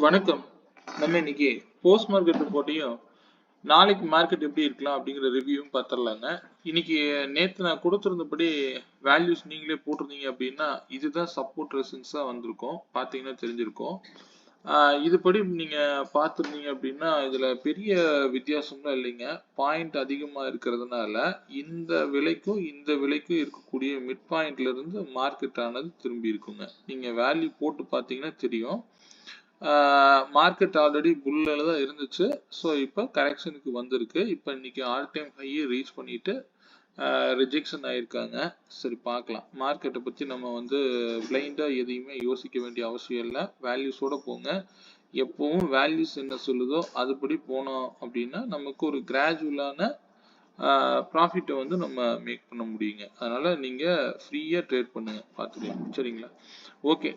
வணக்கம். நம்ம இன்னைக்கு போஸ்ட் மார்க்கெட் ரிப்போர்ட்டையும் நாளைக்கு மார்க்கெட் எப்படி இருக்கலாம் அப்படிங்கிற ரிவ்யூவும் பார்த்துடலாங்க. இன்னைக்கு நேற்று நான் கொடுத்துருந்தபடி வேல்யூஸ் நீங்களே போட்டிருந்தீங்க அப்படின்னா இதுதான் சப்போர்ட் ரெசிஸ்டன்ஸாக வந்திருக்கும், பார்த்தீங்கன்னா தெரிஞ்சிருக்கும். இதுபடி நீங்க பார்த்துருந்தீங்க அப்படின்னா இதுல பெரிய வித்தியாசம்லாம் இல்லைங்க. பாயிண்ட் அதிகமாக இருக்கிறதுனால இந்த விலைக்கும் இந்த விலைக்கும் இருக்கக்கூடிய மிட் பாயிண்ட்ல இருந்து மார்க்கெட் ஆனது திரும்பி இருக்குங்க. நீங்க வேல்யூ போட்டு பார்த்தீங்கன்னா தெரியும். மார்க்கெட் ஆல்ரெடி புல்லில் தான் இருந்துச்சு. ஸோ இப்போ கரெக்ஷனுக்கு வந்திருக்கு. இப்போ இன்னைக்கு ஆல் டைம் ஹையை ரீச் பண்ணிட்டு ரிஜெக்ஷன் ஆயிருக்காங்க. சரி, பார்க்கலாம். மார்க்கெட்டை பற்றி நம்ம வந்து பிளைண்டாக எதையுமே யோசிக்க வேண்டிய அவசியம் இல்லை. வேல்யூஸோட போங்க. எப்பவும் வேல்யூஸ் என்ன சொல்லுதோ அதுபடி போனோம் அப்படின்னா நமக்கு ஒரு கிராஜுவலான ப்ராஃபிட்டை வந்து நம்ம மேக் பண்ண முடியுங்க. அதனால நீங்க ஃப்ரீயா ட்ரேட் பண்ணுங்க, பார்த்துக்கலாம். சரிங்களா? ஓகே.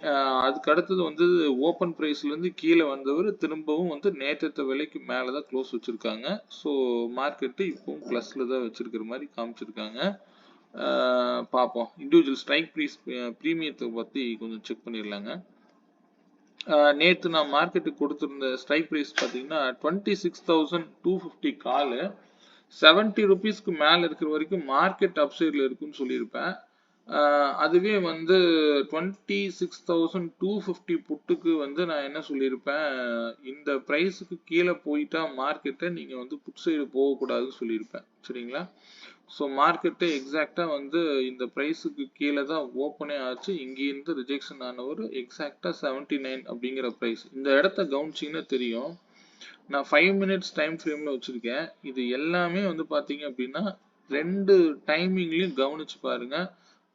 அதுக்கு அடுத்தது வந்து ஓப்பன் ப்ரைஸ்ல இருந்து கீழே வந்தவர் திரும்பவும் வந்து நேற்றத்த விலைக்கு மேலே தான் க்ளோஸ் வச்சிருக்காங்க. ஸோ மார்க்கெட்டு இப்பவும் ப்ளஸ்ல தான் வச்சிருக்கிற மாதிரி காமிச்சிருக்காங்க. பார்ப்போம். இண்டிவிஜுவல் ஸ்ட்ரைக் ப்ரைஸ் ப்ரீமியத்தை பற்றி கொஞ்சம் செக் பண்ணிடலாங்க. நேற்று நான் மார்க்கெட்டுக்கு கொடுத்துருந்த ஸ்ட்ரைக் ப்ரைஸ் பார்த்தீங்கன்னா 26,250 காலு. 70 ருபீஸ்க்கு மேலே இருக்கிற வரைக்கும் மார்க்கெட் அப்சைடில் இருக்குன்னு சொல்லியிருப்பேன். அதுவே வந்து 26,250 புட்டுக்கு வந்து நான் என்ன சொல்லியிருப்பேன், இந்த ப்ரைஸுக்கு கீழே போயிட்டா மார்க்கெட்டை நீங்கள் வந்து புட் சைடு போகக்கூடாதுன்னு சொல்லியிருப்பேன். சரிங்களா? ஸோ மார்க்கெட்டு எக்ஸாக்டாக வந்து இந்த ப்ரைஸுக்கு கீழே தான் ஓப்பனே ஆச்சு. இங்கேருந்து ரிஜெக்ஷன் ஆனவர் எக்ஸாக்டாக 79 அப்படிங்கிற ப்ரைஸ். இந்த இடத்த கவனிச்சிங்கன்னா தெரியும். நான் 5 மினிட்ஸ் டைம் ஃப்ரேமில் வச்சுருக்கேன். இது எல்லாமே வந்து பார்த்தீங்க அப்படின்னா 2 டைமிங்லையும் கவனிச்சு பாருங்க.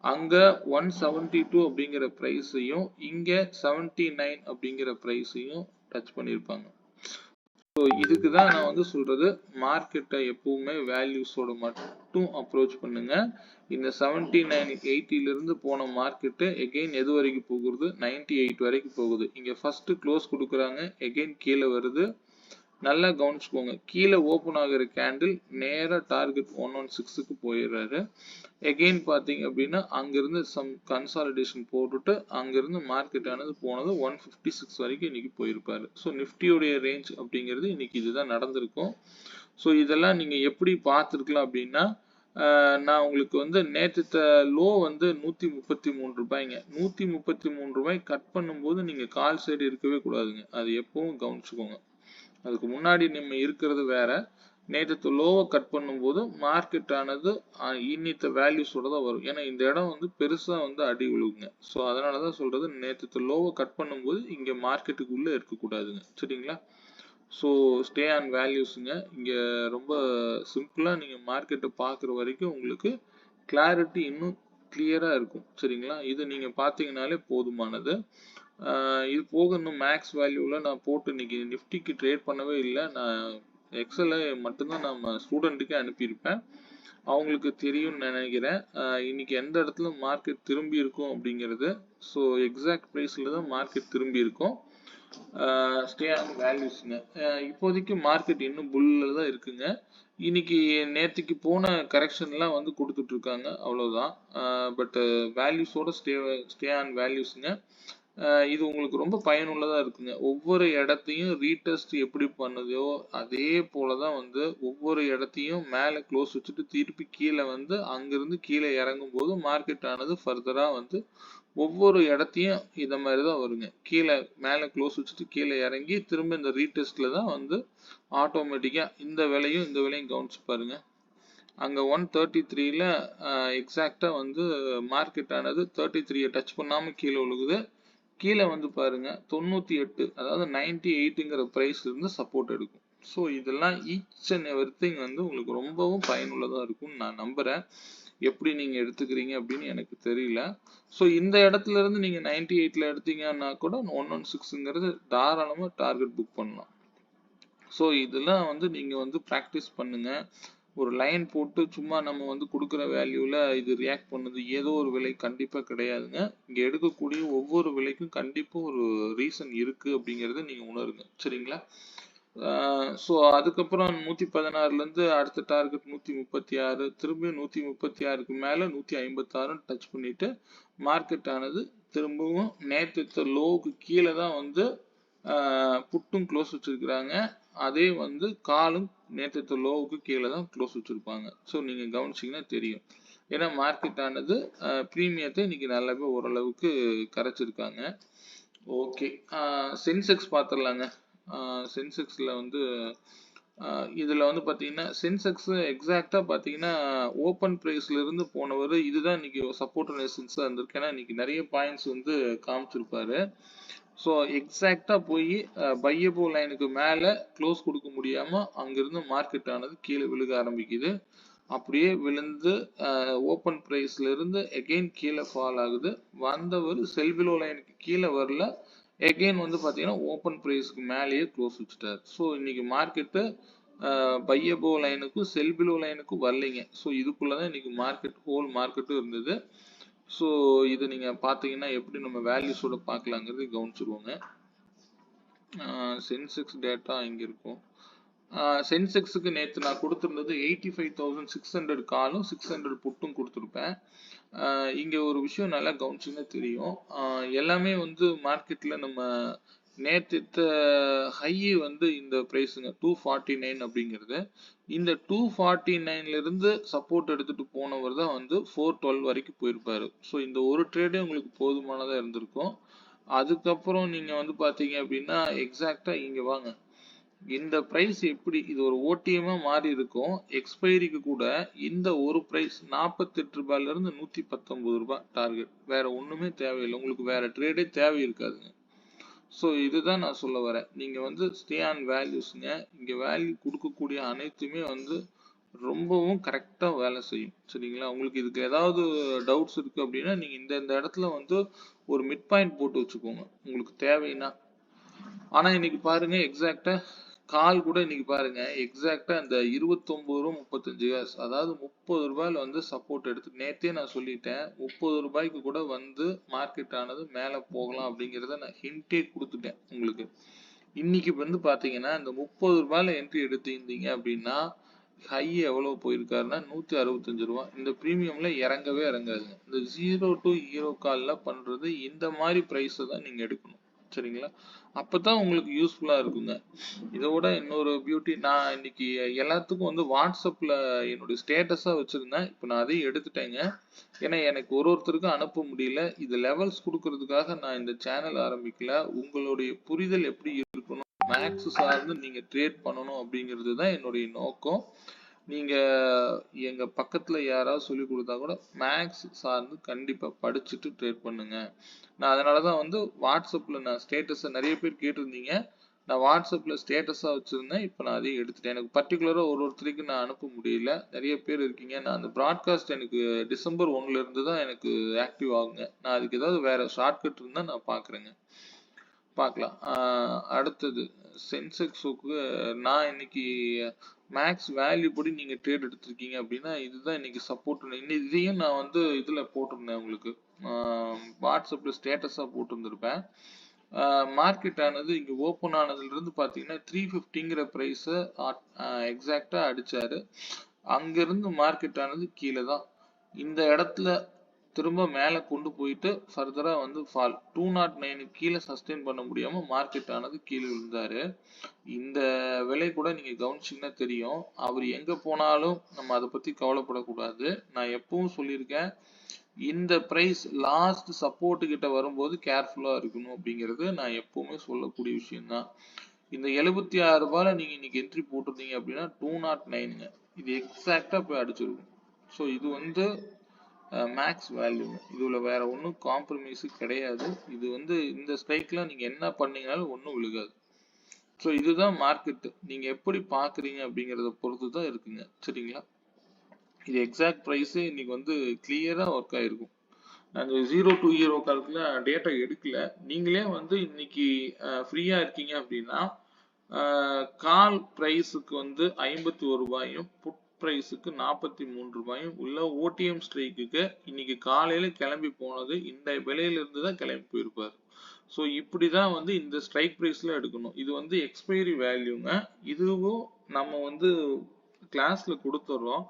அங்கே 172 அப்படிங்கிற ப்ரைஸையும் இங்கே 79 அப்படிங்கிற ப்ரைஸையும் டச் பண்ணியிருப்பாங்க. ஸோ இதுக்கு தான் நான் வந்து சொல்றது, மார்க்கெட்டை எப்பவுமே வேல்யூஸோட மட்டும் அப்ரோச் பண்ணுங்க. இந்த 79-80 இருந்து போன மார்க்கெட்டு எகெயின் எது வரைக்கும் போகுது? 98 வரைக்கும் போகுது. இங்க ஃபர்ஸ்ட் க்ளோஸ் கொடுக்குறாங்க, எகெயின் கீழே வருது. நல்லா கவனிச்சுக்கோங்க. கீழே ஓப்பன் ஆகிற கேண்டில் நேரா டார்கெட் 116க்கு போயிடுறாரு. எகெயின் பார்த்தீங்க அப்படின்னா அங்கிருந்து சம் கன்சாலிடேஷன் போட்டுட்டு அங்கிருந்து மார்க்கெட் ஆனது போனது 156 வரைக்கும் இன்னைக்கு போயிருப்பாரு. ஸோ நிஃப்டியோடைய ரேஞ்ச் அப்படிங்கிறது இன்னைக்கு இதுதான் நடந்திருக்கும். ஸோ இதெல்லாம் நீங்க எப்படி பார்த்துருக்கலாம் அப்படின்னா, நான் உங்களுக்கு வந்து நேற்று லோ வந்து 133 ரூபாய்ங்க. 133 ரூபாய் கட் பண்ணும்போது நீங்க கால் சைடு இருக்கவே கூடாதுங்க. அது எப்பவும் கவனிச்சுக்கோங்க. அதுக்கு முன்னாடி நம்ம இருக்கிறது வேற. நேற்று லோவை கட் பண்ணும்போது மார்க்கெட் ஆனது இன்னித்த வேல்யூஸோட தான் வரும். ஏன்னா இந்த இடம் வந்து பெருசா வந்து அடி விழுகுங்க. ஸோ அதனாலதான் சொல்றது, நேற்று லோவை கட் பண்ணும்போது இங்க மார்க்கெட்டுக்குள்ள இருக்கக்கூடாதுங்க. சரிங்களா? ஸோ ஸ்டே ஆன் வேல்யூஸுங்க. இங்க ரொம்ப சிம்பிளா நீங்க மார்க்கெட்டை பார்க்குற வரைக்கும் உங்களுக்கு கிளாரிட்டி இன்னும் கிளியரா இருக்கும். சரிங்களா? இது நீங்க பார்த்தீங்கன்னாலே போதுமானது. இது போக இன்னும் மேக்ஸ் வேல்யூவில் நான் போட்டு இன்னைக்கு நிஃப்டிக்கு ட்ரேட் பண்ணவே இல்லை. நான் எக்ஸலை மட்டும்தான் நம்ம ஸ்டூடெண்ட்டுக்கே அனுப்பியிருப்பேன். அவங்களுக்கு தெரியும்னு நினைக்கிறேன் இன்னைக்கு எந்த இடத்துல மார்க்கெட் திரும்பி இருக்கும் அப்படிங்கிறது. ஸோ எக்ஸாக்ட் ப்ரைஸில் தான் மார்க்கெட் திரும்பி இருக்கும். ஸ்டே ஆன் வேல்யூஸ்ங்க. இப்போதைக்கு மார்க்கெட் இன்னும் புல்லில் தான் இருக்குங்க. இன்னைக்கு நேற்றுக்கு போன கரெக்ஷன்லாம் வந்து கொடுத்துட்டு இருக்காங்க, அவ்வளோதான். பட் வேல்யூஸோட ஸ்டே ஆன் வேல்யூஸுங்க. இது உங்களுக்கு ரொம்ப பயனுள்ளதாக இருக்குங்க. ஒவ்வொரு இடத்தையும் ரீடெஸ்ட் எப்படி பண்ணுதோ அதே போல தான் வந்து ஒவ்வொரு இடத்தையும் மேலே க்ளோஸ் வச்சுட்டு திருப்பி கீழே வந்து அங்கிருந்து கீழே இறங்கும் போது மார்க்கெட் ஆனது ஃபர்தராக வந்து ஒவ்வொரு இடத்தையும் இதை மாதிரி தான் வருங்க. கீழே மேலே க்ளோஸ் வச்சுட்டு கீழே இறங்கி திரும்ப இந்த ரீடெஸ்ட்ல தான் வந்து ஆட்டோமேட்டிக்காக இந்த விலையும் கவனிச்சு பாருங்க. அங்கே 133ல எக்ஸாக்டாக வந்து மார்க்கெட் ஆனது 33யை டச் பண்ணாமல் கீழே விழுகுது. கீழே வந்து பாருங்க 98, அதாவது 98ங்கிற ப்ரைஸ்ல இருந்து சப்போர்ட் எடுக்கும். ஸோ இதெல்லாம் ஈச் அண்ட் எவ்ரிதிங் வந்து உங்களுக்கு ரொம்பவும் பயனுள்ளதாக இருக்கும்னு நான் நம்புறேன். எப்படி நீங்க எடுத்துக்கிறீங்க அப்படின்னு எனக்கு தெரியல. ஸோ இந்த இடத்துல இருந்து நீங்க 98ல எடுத்தீங்கன்னா கூட 116ங்கிறது தாராளமா டார்கெட் புக் பண்ணலாம். ஸோ இதெல்லாம் வந்து நீங்க வந்து ப்ராக்டிஸ் பண்ணுங்க. ஒரு லைன் போட்டு சும்மா நம்ம வந்து கொடுக்குற வேல்யூல இது ரியாக்ட் பண்ணுது ஏதோ ஒரு விலை கண்டிப்பா கிடையாதுங்க. இங்க எடுக்கக்கூடிய ஒவ்வொரு விலைக்கும் கண்டிப்பா ஒரு ரீசன் இருக்கு அப்படிங்கறத நீங்க உணருங்க. சரிங்களா? ஸோ அதுக்கப்புறம் 116ல இருந்து அடுத்த டார்கெட் 136, திரும்பியும் 136க்கு மேல 156 டச் பண்ணிட்டு மார்க்கெட் ஆனது திரும்பவும் நேற்று லோவுக்கு கீழே தான் வந்து புட்டும் க்ளோஸ் வச்சிருக்கிறாங்க. அதே வந்து காலும் நேற்று லோவுக்கு கீழே தான் க்ளோஸ் வச்சிருப்பாங்க. ஸோ நீங்க கவனிச்சீங்கன்னா தெரியும். ஏன்னா மார்க்கெட் ஆனது ப்ரீமியத்தை இன்னைக்கு நல்லாவே ஓரளவுக்கு கரைச்சிருக்காங்க. Okay, Sensex பார்த்துடலாங்க. சென்செக்ஸ்ல வந்து இதுல வந்து பாத்தீங்கன்னா சென்செக்ஸ் எக்ஸாக்டா பாத்தீங்கன்னா ஓப்பன் பிரைஸ்ல இருந்து போனவர் இதுதான் இன்னைக்கு சப்போர்ட் ரெசிஸ்டன்ஸா இருந்திருக்கு. ஏன்னா இன்னைக்கு நிறைய பாயிண்ட்ஸ் வந்து காமிச்சிருப்பாரு. ஸோ எக்ஸாக்டா போய் பையபோ லைனுக்கு மேல க்ளோஸ் கொடுக்க முடியாம அங்கிருந்து மார்க்கெட் ஆனது கீழே விழுக ஆரம்பிக்குது. அப்படியே விழுந்து ஓப்பன் பிரைஸ்ல இருந்து எகெயின் கீழே ஃபால் ஆகுது. வந்தவர் செல் பிலோ லைனுக்கு கீழே வரல, எகெயின் வந்து பாத்தீங்கன்னா ஓப்பன் பிரைஸ்க்கு மேலேயே க்ளோஸ் வச்சுட்டாரு. ஸோ இன்னைக்கு மார்க்கெட்டு பையபோ லைனுக்கும் செல் பிலோ லைனுக்கும் வரலைங்க. ஸோ இதுக்குள்ளதான் இன்னைக்கு மார்க்கெட் ஹோல் மார்க்கெட்டும் இருந்தது. ஸோ இது நீங்க பாத்தீங்கன்னா எப்படி நம்ம வேல்யூஸோட பார்க்கலாங்கிறது கவனிச்சிருவோங்க. சென்செக்ஸ் டேட்டா இங்க இருக்கும். சென்செக்ஸுக்கு நேற்று நான் கொடுத்துருந்தது 85,600 காலும் 600 புட்டும் கொடுத்துருப்பேன். இங்க ஒரு விஷயம் நல்லா கவனிச்சுன்னா தெரியும். எல்லாமே வந்து மார்க்கெட்ல நம்ம நேற்று ஹை வந்து இந்த பிரைஸுங்க 249 அப்படிங்கிறது. இந்த 249ல இருந்து சப்போர்ட் எடுத்துட்டு போனவர் தான் வந்து 412 வரைக்கும் போயிருப்பாரு. ஸோ இந்த ஒரு ட்ரேடே உங்களுக்கு போதுமானதா இருந்திருக்கும். அதுக்கப்புறம் நீங்க வந்து பாத்தீங்க அப்படின்னா எக்ஸாக்டா இங்க வாங்க, இந்த பிரைஸ் எப்படி இது ஒரு ஓடிஎம்மா மாறி இருக்கும். எக்ஸ்பைரிக்கு கூட இந்த ஒரு பிரைஸ் 48 ரூபாயில இருந்து 119 ரூபாய் டார்கெட். வேற ஒண்ணுமே தேவையில்லை, உங்களுக்கு வேற ட்ரேடே தேவை இருக்காதுங்க. ஸோ இதுதான் நான் சொல்ல வரேன். நீங்க வந்து ஸ்டே ஆன் வேல்யூஸ்ங்க. இங்க வேல்யூ கொடுக்கக்கூடிய அனைத்துமே வந்து ரொம்பவும் கரெக்டா வேலை செய்யும். சரிங்களா? உங்களுக்கு இதுக்கு ஏதாவது டவுட்ஸ் இருக்கு அப்படின்னா நீங்க இந்த இடத்துல வந்து ஒரு மிட் பாயிண்ட் போட்டு வச்சுக்கோங்க உங்களுக்கு தேவைன்னா. ஆனா இன்னைக்கு பாருங்க எக்ஸாக்டா கால் கூட இன்னைக்கு பாருங்க எக்ஸாக்டா இந்த 29.35 காசு, அதாவது 30 ரூபாயில வந்து சப்போர்ட் எடுத்து நேத்தே நான் சொல்லிட்டேன் 30 ரூபாய்க்கு கூட வந்து மார்க்கெட் ஆனது மேல போகலாம் அப்படிங்கறத நான் ஹிண்டே கொடுத்துட்டேன் உங்களுக்கு. இன்னைக்கு வந்து பாத்தீங்கன்னா இந்த 30 ரூபாயில என்ட்ரி எடுத்திருந்தீங்க அப்படின்னா ஹை எவ்வளவு போயிருக்காருன்னா 165 ரூபாய். இந்த பிரீமியம்ல இறங்கவே இறங்காதுங்க. இந்த 0 to ஹீரோ கால்ல பண்றது இந்த மாதிரி பிரைஸ் தான் நீங்க எடுக்கணும். சரிங்களா? அப்பதான் உங்களுக்கு யூஸ்ஃபுல்லா இருக்குங்க. இதோட இன்னொரு பியூட்டி, நான் இன்னைக்கு எல்லாத்துக்கும் வந்து வாட்ஸ்அப்ல என்னுடைய ஸ்டேட்டஸா வச்சிருந்தேன். இப்போ நான் அதையும் எடுத்துட்டேங்க. ஏன்னா எனக்கு ஒருத்தருக்கும் அனுப்ப முடியல. இது லெவல்ஸ் கொடுக்கறதுக்காக நான் இந்த சேனல் ஆரம்பிக்கல. உங்களுடைய புரிதல் எப்படி இருக்கணும், மேக்ஸ் சார்ந்து நீங்க ட்ரேட் பண்ணணும் அப்படிங்கிறது தான் என்னுடைய நோக்கம். நீங்க எங்க பக்கத்துல யாராவது சொல்லி கொடுத்தா கூட மேக்ஸ் சார்ந்து கண்டிப்பா படிச்சுட்டு ட்ரேட் பண்ணுங்க. நான் அதனாலதான் வந்து வாட்ஸ்அப்ல நான் ஸ்டேட்டஸ நிறைய பேர் கேட்டிருந்தீங்க. நான் வாட்ஸ்அப்ல ஸ்டேட்டஸா வச்சிருந்தேன். இப்போ நான் அதையும் எடுத்துட்டேன். எனக்கு பர்டிகுலரா ஒருத்தருக்கு நான் அனுப்ப முடியல. நிறைய பேர் இருக்கீங்க. நான் அந்த ப்ராட்காஸ்ட் எனக்கு டிசம்பர் 1ல இருந்து தான் எனக்கு ஆக்டிவ் ஆகுங்க. நான் அதுக்கு ஏதாவது வேற ஷார்ட்கட் இருந்தா நான் பாக்குறேங்க. பார்க்கலாம். அடுத்தது சென்செக்ஸுக்கு நான் இன்னைக்கு மேக்ஸ் வேல்யூ படி நீங்க ட்ரேட் எடுத்திருக்கீங்க அப்படின்னா இதுதான் இன்னைக்கு சப்போர்ட். இதையும் நான் வந்து இதுல போட்டிருந்தேன் உங்களுக்கு வாட்ஸ்அப்ல ஸ்டேட்டஸா போட்டிருந்திருப்பேன். மார்க்கெட் ஆனது இங்க ஓபன் ஆனதுல இருந்து பாத்தீங்கன்னா 350ங்கிற பிரைஸ எக்ஸாக்டா அடிச்சாரு. அங்க இருந்து மார்க்கெட் ஆனது கீழே தான் இந்த இடத்துல திரும்ப மேல கொண்டு போயிட்டு ஃபர்தரா வந்து ஃபால் 209 கீழே சஸ்டெயின் பண்ண முடியாம மார்க்கெட் ஆனது கீழே விழுந்தாரு. இந்த விலை கூட நீங்க கவனிச்சீங்கன்னா தெரியும். அவர் எங்க போனாலும் நம்ம அதை பத்தி கவலைப்படக்கூடாது. நான் எப்பவும் சொல்லியிருக்கேன், இந்த பிரைஸ் லாஸ்ட் சப்போர்ட் கிட்ட வரும்போது கேர்ஃபுல்லா இருக்கணும் அப்படிங்கிறது நான் எப்பவுமே சொல்லக்கூடிய விஷயம் தான். இந்த 76 ரூபாயில நீங்க இன்னைக்கு என்ட்ரி போட்டிருந்தீங்க அப்படின்னா 209ங்க. இது எக்ஸாக்டா போய் அடிச்சிருக்கும். ஸோ இது வந்து மேக்ஸ் வேல்யூ. இதுல வேற ஒன்றும் காம்ப்ரமைஸ் கிடையாது. இது வந்து இந்த ஸ்ட்ரைக்ல நீங்க என்ன பண்ணீங்கனாலும் ஒன்றும் விழுகாது. ஸோ இதுதான் மார்க்கெட். நீங்க எப்படி பாக்குறீங்க அப்படிங்கறத பொறுத்து தான் இருக்குங்க. சரிங்களா? இது எக்ஸாக்ட் பிரைஸ் இன்னைக்கு வந்து கிளியரா ஒர்க் ஆயிருக்கும். நான் 0 to ஹீரோ கால்குல டேட்டா எடுக்கல. நீங்களே வந்து இன்னைக்கு ஃப்ரீயா இருக்கீங்க அப்படின்னா கால் பிரைஸுக்கு வந்து 51 ரூபாயும் புட் பிரைஸுக்கு 43 ரூபாயும் உள்ள ஓடிஎம் ஸ்ட்ரைக்குக்கு இன்னைக்கு காலையில கிளம்பி போனது இந்த விலையில இருந்து தான் கிளம்பி போயிருப்பாரு. ஸோ இப்படிதான் வந்து இந்த ஸ்ட்ரைக் பிரைஸ்ல எடுக்கணும். இது வந்து எக்ஸ்பைரி வேல்யூங்க. இதுவும் நம்ம வந்து கிளாஸ்ல கொடுத்துறோம்.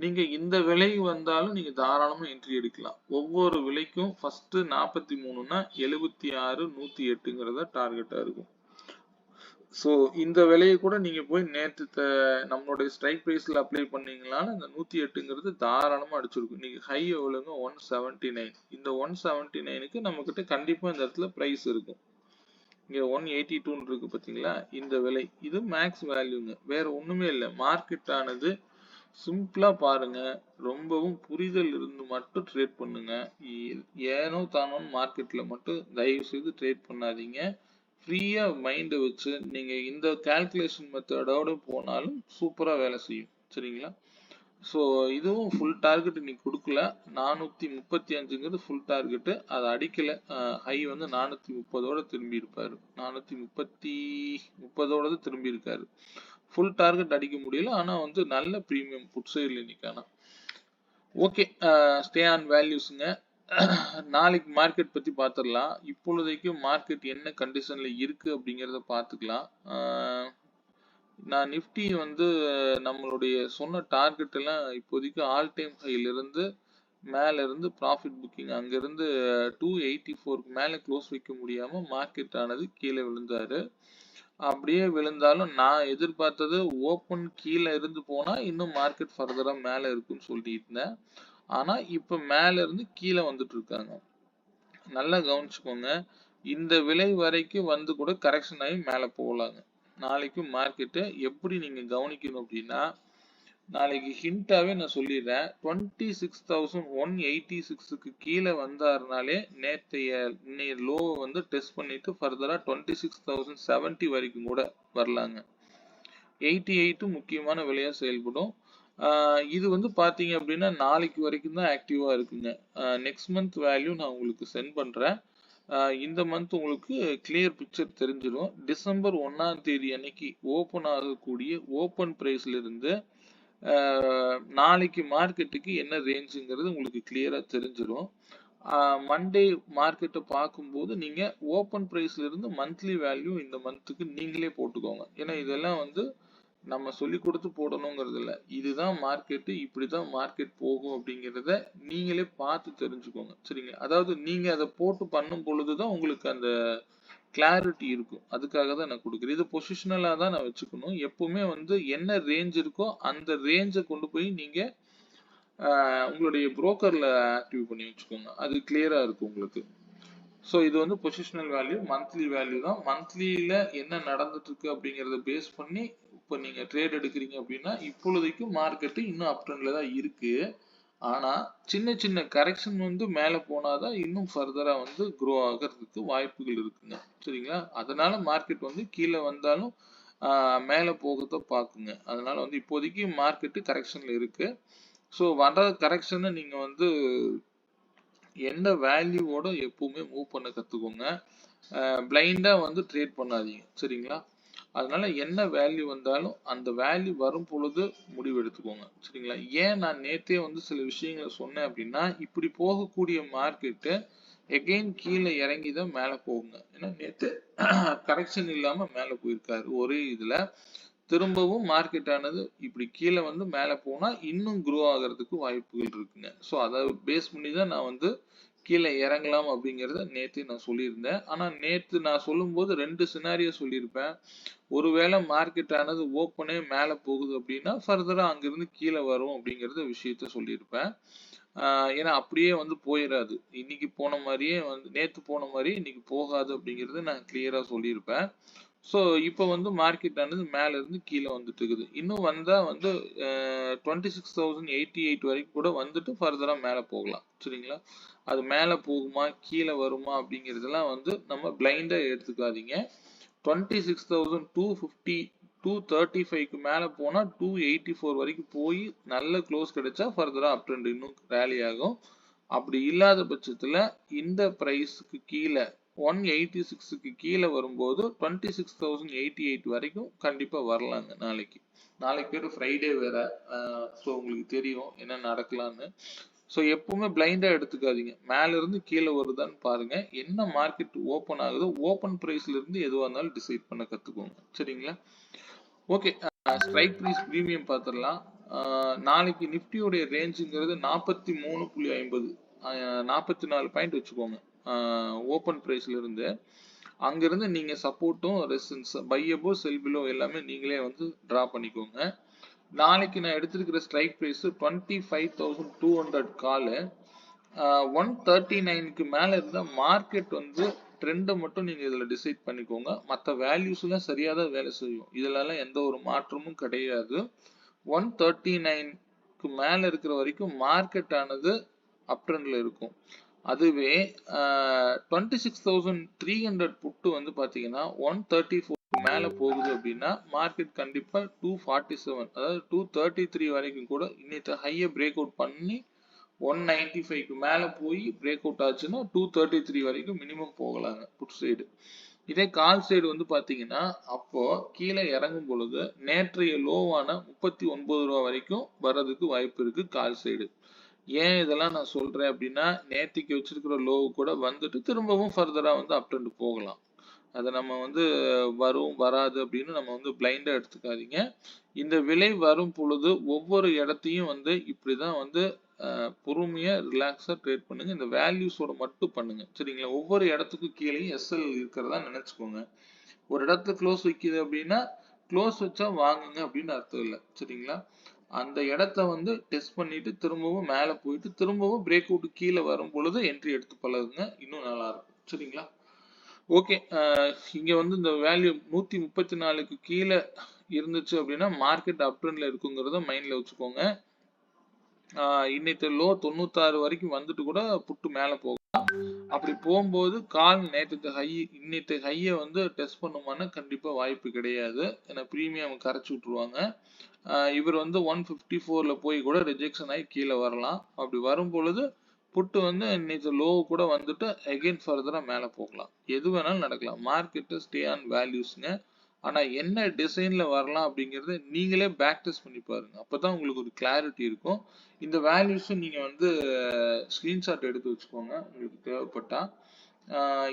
நீங்க இந்த விலை வந்தாலும் நீங்க தாராளமா என்ட்ரி எடுக்கலாம். ஒவ்வொரு விலைக்கும் ஃபர்ஸ்ட் 43னா 76 108ங்கிறத டார்கெட்டா இருக்கும். ஸோ இந்த விலையை கூட நீங்க போய் நேற்று நம்மளுடைய ஸ்ட்ரைக் பிரைஸ்ல அப்ளை பண்ணீங்களான்னு இந்த 108ங்கிறது தாராளமா அடிச்சிருக்கும். இன்னைக்கு ஹை எவ்வளவுங்க 179. இந்த 179க்கு நம்ம கிட்ட கண்டிப்பா இந்த இடத்துல பிரைஸ் இருக்கும். இங்க 182 இருக்கு பாத்தீங்களா, இந்த விலை இது மேக்ஸ் வேல்யூங்க, வேற ஒண்ணுமே இல்லை. மார்க்கெட் ஆனது சிம்பிளா பாருங்க, ரொம்பவும் புரிதல் இருந்து மட்டும் ட்ரேட் பண்ணுங்க. ஏனோ தானோ மார்க்கெட்ல மட்டும் தயவு செய்து ட்ரேட் பண்ணாதீங்க. ஃப்ரீயா மைண்டை வச்சு நீங்க இந்த கால்குலேஷன் மெத்தடோட போனாலும் சூப்பரா வேலை செய்யும். சரிங்களா? ஸோ இதுவும் ஃபுல் டார்கெட் இன்னைக்கு கொடுக்கல. 435ங்கிறது ஃபுல் டார்கெட்டு, அதை அடிக்கல. ஹை வந்து 430ஓட திரும்பி இருப்பாரு. 430 திரும்பி இருக்காரு. ஃபுல் டார்கெட் அடிக்க முடியல, ஆனா வந்து நல்ல பிரீமியம் புட் சைடில் இன்னைக்கான. ஓகே, ஸ்டே ஆன் வேல்யூஸுங்க. நாளைக்கு மார்க்கெட் பத்தி பார்த்துடலாம். இப்பொழுதைக்கு மார்க்கெட் என்ன கண்டிஷன்ல இருக்கு அப்படிங்கிறத பார்த்துக்கலாம். நான் நிஃப்டி வந்து நம்மளுடைய சொன்ன டார்கெட் எல்லாம் இப்போதைக்கு ஆல் டைம் ஹைல இருந்து மேல இருந்து ப்ராஃபிட் புக்கிங் அங்கிருந்து 284க்கு மேல க்ளோஸ் வைக்க முடியாம மார்க்கெட் ஆனது கீழே விழுந்தாரு. அப்படியே விழுந்தாலும் நான் எதிர்பார்த்தது ஓப்பன் கீழே இருந்து போனா இன்னும் மார்க்கெட் ஃபர்தரா மேல இருக்குன்னு சொல்லிட்டு இருந்தேன். ஆனா இப்ப மேல இருந்து கீழே வந்துட்டு இருக்காங்க. நல்லா கவனிச்சுக்கோங்க, இந்த விலை வரைக்கும் வந்து கூட கரெக்ஷன் ஆகி மேல போகலாங்க. நாளைக்கு மார்க்கெட்டு எப்படி நீங்க கவனிக்கணும் அப்படின்னா, நாளைக்கு ஹிண்டாவே நான் சொல்லிடுறேன். 26,186க்கு கீழே வந்தாருனாலே நேற்றைய லோ வந்து டெஸ்ட் பண்ணிட்டு ஃபர்தரா 26,070 வரைக்கும் கூட வரலாங்க. 88 முக்கியமான விலையா செயல்படும். இது வந்து பாத்தீங்க அப்படின்னா நாளைக்கு வரைக்கும் தான் ஆக்டிவா இருக்குங்க. நெக்ஸ்ட் மந்த் வேல்யூ நான் உங்களுக்கு சென்ட் பண்றேன். இந்த மந்த் உங்களுக்கு கிளியர் பிக்சர் தெரிஞ்சிடும். டிசம்பர் 1ஆம் தேதி அன்னைக்கு ஓபன் ஆகக்கூடிய ஓபன் பிரைஸ்ல இருந்து நாளைக்கு மார்க்கெட்டுக்கு என்ன ரேஞ்சுங்கிறது உங்களுக்கு கிளியரா தெரிஞ்சிடும். மண்டே மார்க்கெட்டை பார்க்கும்போது நீங்க ஓப்பன் பிரைஸ்ல இருந்து மந்த்லி வேல்யூ இந்த மந்த்துக்கு நீங்களே போட்டுக்கோங்க. ஏன்னா இதெல்லாம் வந்து நம்ம சொல்லி கொடுத்து போடணுங்கிறது இல்லை. இதுதான் மார்க்கெட்டு, இப்படிதான் மார்க்கெட் போகும் அப்படிங்கிறத நீங்களே பார்த்து தெரிஞ்சுக்கோங்க. சரிங்களா? அதாவது நீங்க அதை போட்டு பண்ணும் பொழுதுதான் உங்களுக்கு அந்த கிளாரிட்டி இருக்கும். அதுக்காக தான் நான் கொடுக்குறேன். இது பொசிஷனலா தான் நான் வச்சுக்கணும். எப்பவுமே வந்து என்ன ரேஞ்ச் இருக்கோ அந்த ரேஞ்சை கொண்டு போய் நீங்க உங்களுடைய புரோக்கர்ல ஆக்டிவ் பண்ணி வச்சுக்கோங்க. அது கிளியரா இருக்கும் உங்களுக்கு. ஸோ இது வந்து பொசிஷனல் வேல்யூ, மந்த்லி வேல்யூ தான். மந்த்லியில என்ன நடந்துட்டு இருக்கு அப்படிங்கறத பேஸ் பண்ணி இப்போ நீங்க ட்ரேட் எடுக்கிறீங்க அப்படின்னா இப்பொழுதைக்கு மார்க்கெட்டு இன்னும் அப் ட்ரெண்ட்ல தான் இருக்கு. ஆனா சின்ன சின்ன கரெக்ஷன் வந்து மேல போனாதான் இன்னும் ஃபர்தரா வந்து க்ரோ ஆகிறதுக்கு வாய்ப்புகள் இருக்குங்க. சரிங்களா? அதனால மார்க்கெட் வந்து கீழே வந்தாலும் மேல போகத்தான் பாக்குங்க. அதனால வந்து இப்போதைக்கு மார்க்கெட்டு கரெக்ஷன்ல இருக்கு. ஸோ வர்ற கரெக்ஷனை நீங்க வந்து எந்த வேல்யூவோட எப்பவுமே மூவ் பண்ண கத்துக்கோங்க. பிளைண்டா வந்து ட்ரேட் பண்ணாதீங்க. சரிங்களா? அதனால என்ன வேல்யூ வந்தாலும் அந்த வேல்யூ வரும் பொழுது முடிவு எடுத்துக்கோங்க. சரிங்களா? ஏன் நான் நேத்தே வந்து சில விஷயங்களை சொன்னேன் அப்படின்னா, இப்படி போகக்கூடிய மார்க்கெட்டு எகைன் கீழே இறங்கி தான் மேல போகுங்க. ஏன்னா நேத்து கரெக்ஷன் இல்லாம மேல போயிருக்காரு ஒரே இதுல. திரும்பவும் மார்க்கெட் ஆனது இப்படி கீழே வந்து மேல போனா இன்னும் க்ரோ ஆகிறதுக்கு வாய்ப்புகள் இருக்குங்க. ஸோ அதை பேஸ் பண்ணி தான் நான் வந்து கீழே இறங்கலாம் அப்படிங்கிறத நேத்து நான் சொல்லியிருந்தேன். ஆனா நேத்து நான் சொல்லும்போது 2 சினாரியோ சொல்லியிருப்பேன். ஒருவேளை மார்க்கெட் ஆனது ஓப்பனே மேல போகுது அப்படின்னா ஃபர்தரா அங்கிருந்து கீழே வரும் அப்படிங்கறத விஷயத்த சொல்லியிருப்பேன். ஏன்னா அப்படியே வந்து போயிடாது. இன்னைக்கு போன மாதிரியே வந்து நேத்து போன மாதிரி இன்னைக்கு போகாது அப்படிங்கறத நான் கிளியரா சொல்லியிருப்பேன். ஸோ இப்போ வந்து மார்க்கெட் ஆனது மேல இருந்து கீழே வந்துட்டு இருக்குது. இன்னும் வந்தா வந்து 26,088 வரைக்கும் கூட வந்துட்டு ஃபர்தரா மேல போகலாம். சரிங்களா? அது மேல போகுமா கீழே வருமா அப்படிங்கிறதெல்லாம் வந்து நம்ம பிளைண்டா எடுத்துக்காதீங்க. 26,250 235க்கு மேல போனா 284 வரைக்கும் போய் நல்ல க்ளோஸ் கிடைச்சா ஃபர்தரா அப் ட்ரெண்ட் இன்னும் ரேலி ஆகும். அப்படி இல்லாத பட்சத்துல இந்த பிரைஸ்க்கு கீழே 186க்கு கீழே வரும்போது 26,088 வரைக்கும் கண்டிப்பா வரலாங்க. நாளைக்கு பேரு ஃப்ரைடே வேற. ஸோ உங்களுக்கு தெரியும் என்ன நடக்கலான்னு. ஸோ எப்பவுமே பிளைண்டா எடுத்துக்காதீங்க. மேல இருந்து கீழே வருதான்னு பாருங்க. என்ன மார்க்கெட் ஓப்பன் ஆகுதோ ஓப்பன் பிரைஸ்ல இருந்து எதுவா இருந்தாலும் டிசைட் பண்ண கத்துக்கோங்க. சரிங்களா? ஓகே, ஸ்ட்ரைக் பிரைஸ் பிரீமியம் பார்த்துடலாம். நாளைக்கு நிஃப்டியோடைய ரேஞ்சுங்கிறது 43.50, 44 பாயிண்ட் வச்சுக்கோங்க ஓப்பன் பிரைஸ்ல இருந்து. அங்கிருந்து நீங்க சப்போர்ட்டும் resistance buy above sell below எல்லாமே நீங்களே வந்து டிரா பண்ணிக்கோங்க. நாளைக்கு நான் எடுத்திருக்கிற ஸ்ட்ரைக் பிரைஸ் 25,200 கால் 139க்கு மேல இருந்த மார்க்கெட் வந்து ட்ரெண்டை மட்டும் நீங்க இதுல டிசைட் பண்ணிக்கோங்க. மற்ற வேல்யூஸ் எல்லாம் சரியா தான் வேலை செய்யும். இதுல எல்லாம் எந்த ஒரு மாற்றமும் கிடையாது. 139க்கு மேல இருக்கிற வரைக்கும் மார்க்கெட் ஆனது அப் ட்ரெண்ட்ல இருக்கும். அதுவே 26,300 புட்டு வந்து பாத்தீங்கன்னா 134 மேல போகுது அப்படின்னா மார்க்கெட் கண்டிப்பா 247 அதாவது 233 வரைக்கும் கூட இன்னைக்கு ஹையை பிரேக் அவுட் பண்ணி 195க்கு மேல போய் பிரேக் அவுட் ஆச்சுன்னா 233 வரைக்கும் மினிமம் போகலாங்க புட் சைடு. இதே கால் சைடு வந்து பாத்தீங்கன்னா அப்போ கீழே இறங்கும் பொழுது நேற்றைய லோவான 39 ரூபா வரைக்கும் வர்றதுக்கு வாய்ப்பு இருக்கு கால் சைடு. ஏன் இதெல்லாம் நான் சொல்றேன் அப்படின்னா நேத்திக்கு வச்சிருக்கிற லோவு கூட வந்துட்டு திரும்பவும் ஃபர்தரா வந்து அப் ட்ரெண்ட் போகலாம். அதை நம்ம வந்து வரும் வராது அப்படின்னு நம்ம வந்து பிளைண்டா எடுத்துக்காதீங்க. இந்த விலை வரும் பொழுது ஒவ்வொரு இடத்தையும் வந்து இப்படிதான் வந்து பொறுமையா ரிலாக்ஸா ட்ரேட் பண்ணுங்க. இந்த வேல்யூஸோட மட்டும் பண்ணுங்க சரிங்களா. ஒவ்வொரு இடத்துக்கும் கீழே எஸ்எல் இருக்கிறதா நினைச்சுக்கோங்க. ஒரு இடத்துல க்ளோஸ் வைக்குது அப்படின்னா க்ளோஸ் வச்சா வாங்குங்க அப்படின்னு அர்த்தம் இல்லை சரிங்களா. அந்த இடத்த வந்து டெஸ்ட் பண்ணிட்டு திரும்பவும் மேல போயிட்டு திரும்பவும் பிரேக் அவுட் கீழே வரும் பொழுது என்ட்ரி எடுத்து பழகுங்க, இன்னும் நல்லா இருக்கும் சரிங்களா. ஓகே, இங்க வந்து இந்த வேல்யூ 134க்கு கீழே இருந்துச்சு அப்படின்னா மார்க்கெட் அப் ட்ரெண்ட்ல இருக்குங்கிறத மைண்ட்ல வச்சுக்கோங்க. இன்னைக்கு லோ 96 வரைக்கும் வந்துட்டு கூட புட்டு மேல போகலாம். அப்படி போகும்போது கால் நேற்று ஹை இன்னைக்கு ஹையை வந்து டெஸ்ட் பண்ணுமானா கண்டிப்பா வாய்ப்பு கிடையாது. ஏன்னா பிரீமியம் கரைச்சி விட்டுருவாங்க. இவர் வந்து 154ல போய் கூட ரிஜெக்ஷன் ஆகி கீழே வரலாம். அப்படி வரும் பொழுது புட்டு வந்து இன்னைக்கு லோ கூட வந்துட்டு அகைன் ஃபர்தரா மேல போகலாம். எது வேணாலும் நடக்கலாம். மார்க்கெட் ஸ்டே ஆன் வேல்யூஸ்ங்க. ஆனா என்ன டிசைன்ல வரலாம் அப்படிங்கறத நீங்களே பேக் டெஸ்ட் பண்ணி பாருங்க. அப்பதான் உங்களுக்கு ஒரு கிளாரிட்டி இருக்கும். இந்த வேல்யூஸும் நீங்க வந்து ஸ்கிரீன்ஷாட் எடுத்து வச்சுக்கோங்க உங்களுக்கு தேவைப்பட்டா.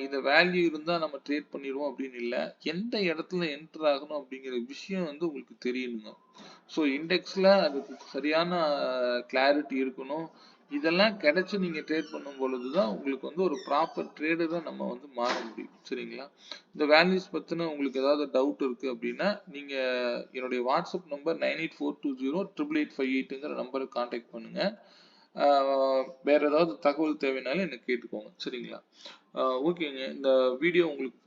இந்த வேல்யூ இருந்தா நம்ம ட்ரேட் பண்ணிடுவோம் அப்படின்னு இல்லை. எந்த இடத்துல என்டர் ஆகணும் அப்படிங்கிற விஷயம் வந்து உங்களுக்கு தெரியணுங்க. ஸோ இண்டெக்ஸ்ல அதுக்கு சரியான கிளாரிட்டி இருக்கணும். இதெல்லாம் கிடைச்சு நீங்க ட்ரேட் பண்ணும் பொழுதுதான் உங்களுக்கு வந்து ஒரு ப்ராப்பர் ட்ரேடரா நம்ம வந்து மாற முடியும் சரிங்களா. இந்த வேல்யூஸ் பத்தின உங்களுக்கு ஏதாவது டவுட் இருக்கு அப்படின்னா நீங்க என்னுடைய வாட்ஸ்அப் நம்பர் 9842088858ங்கிற நம்பருக்கு கான்டாக்ட் பண்ணுங்க. வேற ஏதாவது தகவல் தேவைனாலும் எனக்கு கேட்டுக்கோங்க சரிங்களா. ஓகேங்க, இந்த வீடியோ உங்களுக்கு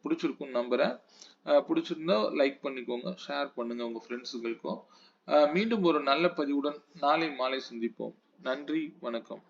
பிடிச்சிருக்கும்னு நம்புறேன். பிடிச்சிருந்தா லைக் பண்ணிக்கோங்க, ஷேர் பண்ணுங்க உங்க ஃப்ரெண்ட்ஸுகளுக்கும். மீண்டும் ஒரு நல்ல பதிவுடன் நாளை மாலை சந்திப்போம். நன்றி, வணக்கம்.